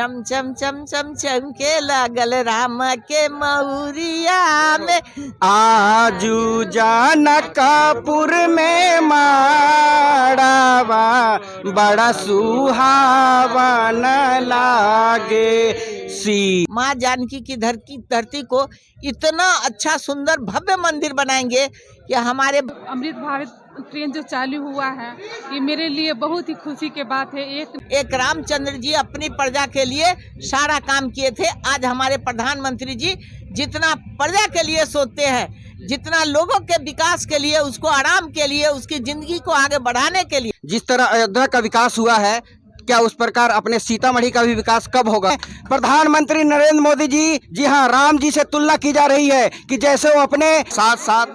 चम चम चम चम चम के लागल राम के मऊरिया में आजू जनकपुर में माड़ावा बड़ा सुहावन लागे सी। माँ जानकी की धरती को इतना अच्छा सुंदर भव्य मंदिर बनाएंगे कि हमारे अमृत भारत ट्रेन जो चालू हुआ है ये मेरे लिए बहुत ही खुशी की बात है। एक रामचंद्र जी अपनी प्रजा के लिए सारा काम किए थे। आज हमारे प्रधानमंत्री जी जितना प्रजा के लिए सोचते हैं, जितना लोगों के विकास के लिए, उसको आराम के लिए, उसकी जिंदगी को आगे बढ़ाने के लिए, जिस तरह अयोध्या का विकास हुआ है, क्या उस प्रकार अपने सीतामढ़ी का भी विकास कब होगा? प्रधानमंत्री नरेंद्र मोदी जी हाँ, राम जी से तुलना की जा रही है कि जैसे वो अपने साथ साथ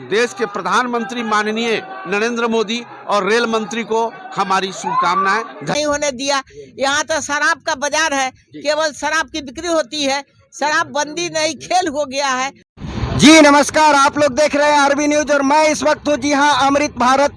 देश के प्रधानमंत्री माननीय नरेंद्र मोदी और रेल मंत्री को हमारी शुभकामनाएं। नहीं होने दिया। यहाँ तो शराब का बाजार है, केवल शराब की बिक्री होती है, शराब बंदी नहीं, खेल हो गया है। जी नमस्कार, आप लोग देख रहे हैं आरबी न्यूज और मैं इस वक्त हूँ जी हाँ अमृत भारत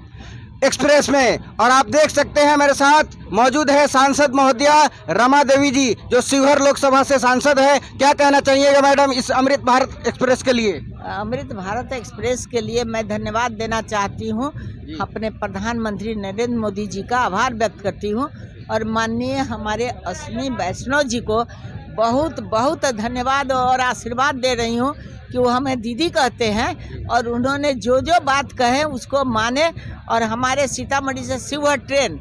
एक्सप्रेस में, और आप देख सकते हैं मेरे साथ मौजूद है सांसद महोदया रमा देवी जी, जो शिवहर लोकसभा से सांसद है। क्या कहना चाहिएगा मैडम इस अमृत भारत एक्सप्रेस के लिए? अमृत भारत एक्सप्रेस के लिए मैं धन्यवाद देना चाहती हूँ। अपने प्रधानमंत्री नरेंद्र मोदी जी का आभार व्यक्त करती हूँ और माननीय हमारे अश्विनी वैष्णव जी को बहुत बहुत धन्यवाद और आशीर्वाद दे रही हूँ कि वो हमें दीदी कहते हैं और उन्होंने जो जो बात कहे उसको माने और हमारे सीतामढ़ी से शिवहर ट्रेन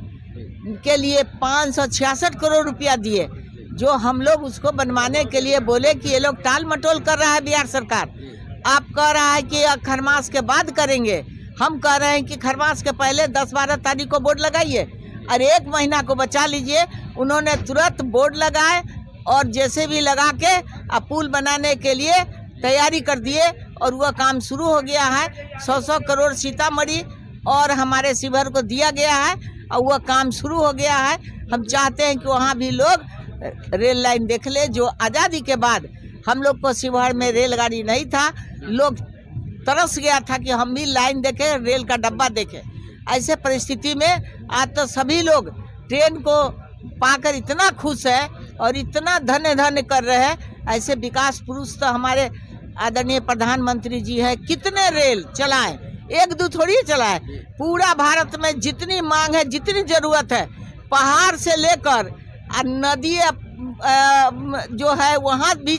के लिए 566 करोड़ रुपया दिए, जो हम लोग उसको बनवाने के लिए बोले कि ये लोग टाल मटोल कर रहा है बिहार सरकार। आप कह रहा है कि खरमास के बाद करेंगे, हम कह रहे हैं कि खरमास के पहले 10-12 तारीख को बोर्ड लगाइए और 1 महीना को बचा लीजिए। उन्होंने तुरंत बोर्ड लगाए और जैसे भी लगा के पुल बनाने के लिए तैयारी कर दिए और वह काम शुरू हो गया है। 100 करोड़ सीतामढ़ी और हमारे शिवहर को दिया गया है और वह काम शुरू हो गया है। हम चाहते हैं कि वहाँ भी लोग रेल लाइन देख ले। जो आज़ादी के बाद हम लोग को शिवहर में रेलगाड़ी नहीं था, लोग तरस गया था कि हम भी लाइन देखें, रेल का डब्बा देखें। ऐसे परिस्थिति में आज तो सभी लोग ट्रेन को पाकर इतना खुश है और इतना धन्य धन्य कर रहे हैं। ऐसे विकास पुरुष तो हमारे आदरणीय प्रधानमंत्री जी है। कितने रेल चलाए, 1-2 थोड़ी चलाए। पूरा भारत में जितनी मांग है, जितनी जरूरत है, पहाड़ से लेकर नदी जो है वहाँ भी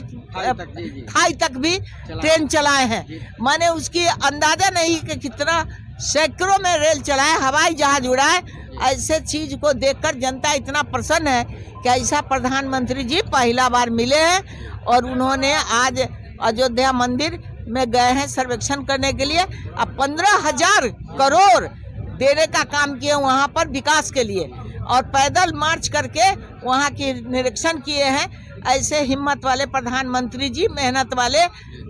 खाई तक भी ट्रेन चलाए हैं। माने उसकी अंदाजा नहीं कि कितना सैकड़ों में रेल चलाए, हवाई जहाज उड़ाए। ऐसे चीज को देखकर जनता इतना प्रसन्न है कि ऐसा प्रधानमंत्री जी पहला बार मिले हैं और उन्होंने आज अयोध्या मंदिर में गए हैं सर्वेक्षण करने के लिए। अब 15,000 करोड़ देने का काम किए वहाँ पर विकास के लिए और पैदल मार्च करके वहाँ की निरीक्षण किए हैं। ऐसे हिम्मत वाले प्रधानमंत्री जी, मेहनत वाले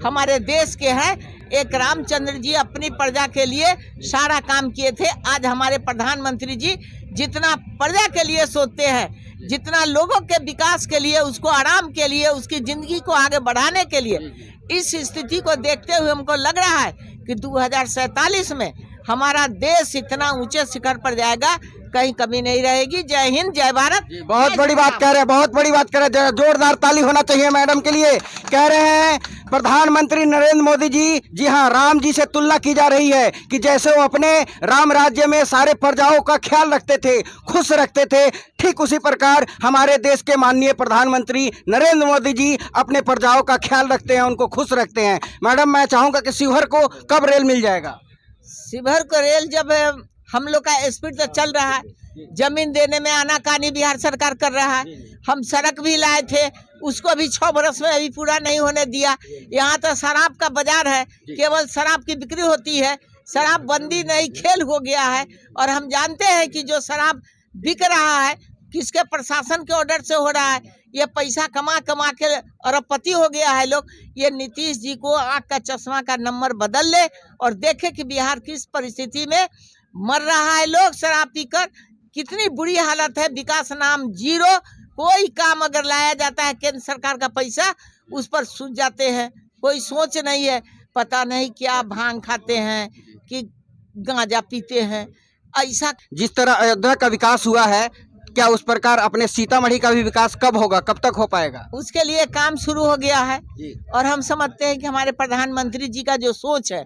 हमारे देश के हैं। एक रामचंद्र जी अपनी प्रजा के लिए सारा काम किए थे। आज हमारे प्रधानमंत्री जी जितना प्रजा के लिए सोचते हैं, जितना लोगों के विकास के लिए, उसको आराम के लिए, उसकी जिंदगी को आगे बढ़ाने के लिए, इस स्थिति को देखते हुए हमको लग रहा है कि 2047 में हमारा देश इतना ऊंचे शिखर पर जाएगा, कहीं कमी नहीं रहेगी। जय हिंद, जय भारत। बहुत बड़ी बात कह रहे हैं, बहुत बड़ी बात कह रहे हैं। जोरदार ताली होना चाहिए मैडम के लिए। कह रहे हैं प्रधानमंत्री नरेंद्र मोदी जी हाँ, राम जी से तुलना की जा रही है कि जैसे वो अपने राम राज्य में सारे प्रजाओं का ख्याल रखते थे, खुश रखते थे, ठीक उसी प्रकार हमारे देश के माननीय प्रधानमंत्री नरेंद्र मोदी जी अपने प्रजाओं का ख्याल रखते हैं, उनको खुश रखते हैं। मैडम, मैं चाहूँगा कि शिवहर को कब रेल मिल जाएगा? शिवहर को रेल जब हम लोग का स्पीड तो चल रहा है, जमीन देने में आनाकानी बिहार सरकार कर रहा है। हम सड़क भी लाए थे, उसको भी 6 बरस में अभी पूरा नहीं होने दिया। यहाँ तो शराब का बाजार है, केवल शराब की बिक्री होती है, शराब बंदी नहीं, खेल हो गया है। और हम जानते हैं कि जो शराब बिक रहा है किसके प्रशासन के ऑर्डर से हो रहा है। ये पैसा कमा कमा के अरबपति हो गया है लोग। ये नीतीश जी को आँख का चश्मा का नंबर बदल ले और देखे कि बिहार किस परिस्थिति में मर रहा है लोग शराब पीकर। कितनी बुरी हालत है, विकास नाम जीरो। कोई काम अगर लाया जाता है केंद्र सरकार का पैसा, उस पर सूझ जाते हैं, कोई सोच नहीं है। पता नहीं क्या भांग खाते हैं कि गांजा पीते हैं। ऐसा जिस तरह अयोध्या का विकास हुआ है, क्या उस प्रकार अपने सीतामढ़ी का भी विकास कब होगा, कब तक हो पाएगा? उसके लिए काम शुरू हो गया है जी। और हम समझते हैं कि हमारे प्रधानमंत्री जी का जो सोच है,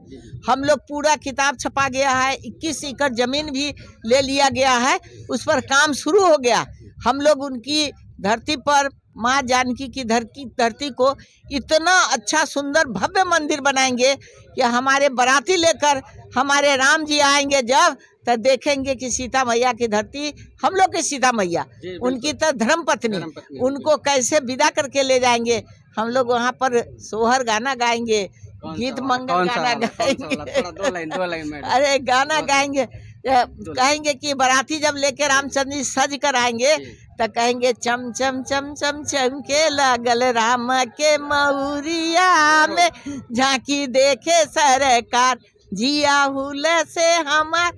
हम लोग पूरा किताब छपा गया है, 21 एकड़ जमीन भी ले लिया गया है, उस पर काम शुरू हो गया। हम लोग उनकी धरती पर माँ जानकी की धरती को इतना अच्छा सुंदर भव्य मंदिर बनाएंगे कि हमारे बाराती लेकर हमारे राम जी आएंगे जब, तो देखेंगे कि सीता मैया की धरती, हम लोग की सीता मैया, उनकी तो धर्म पत्नी, उनको कैसे विदा करके ले जाएंगे। हम लोग वहाँ पर सोहर गाना गाएंगे, गीत मंगल गाना गाएंगे, दो लाइन मैडम। अरे गाना गाएंगे, कहेंगे कि बाराती जब लेके रामचंद्र जी सज कर आएंगे तो कहेंगे चम चम चम चम चम के लागल राम के मऊरिया में, झांकी देखे सरकार जिया हुल से हमार।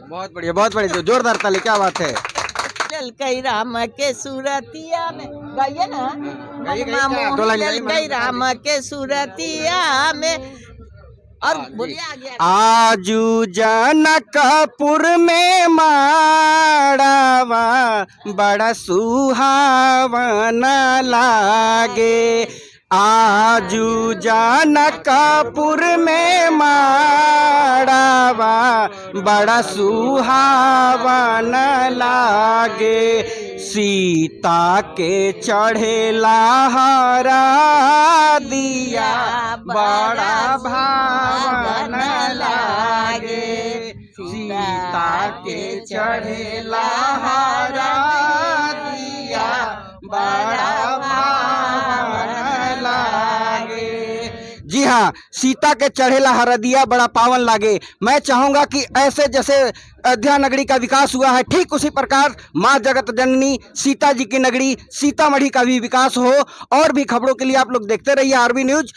बहुत बढ़िया, बहुत बढ़िया, जोरदार ताली, क्या बात है। चल कई राम के सूरतिया में, गाइए ना, गाइए, गाइए, दो लाइन गाइए, कई राम के सूरतिया में। और बोलिए आगे। आजू जनकपुर में माड़ावा बड़ा सुहावन लागे, आजू जनकपुर में माड़ावा बड़ा सुहावन लागे, सीता के चढ़ेला हरा दिया बड़ा भावन लागे, सीता के चढ़ेला हरा दिया बड़ा भावन लागे। जी हाँ, सीता के चढ़ेला हरदिया बड़ा पावन लागे। मैं चाहूंगा कि ऐसे जैसे अयोध्या नगरी का विकास हुआ है, ठीक उसी प्रकार माँ जगत जननी सीता जी की नगरी सीतामढ़ी का भी विकास हो। और भी खबरों के लिए आप लोग देखते रहिए आरबी न्यूज।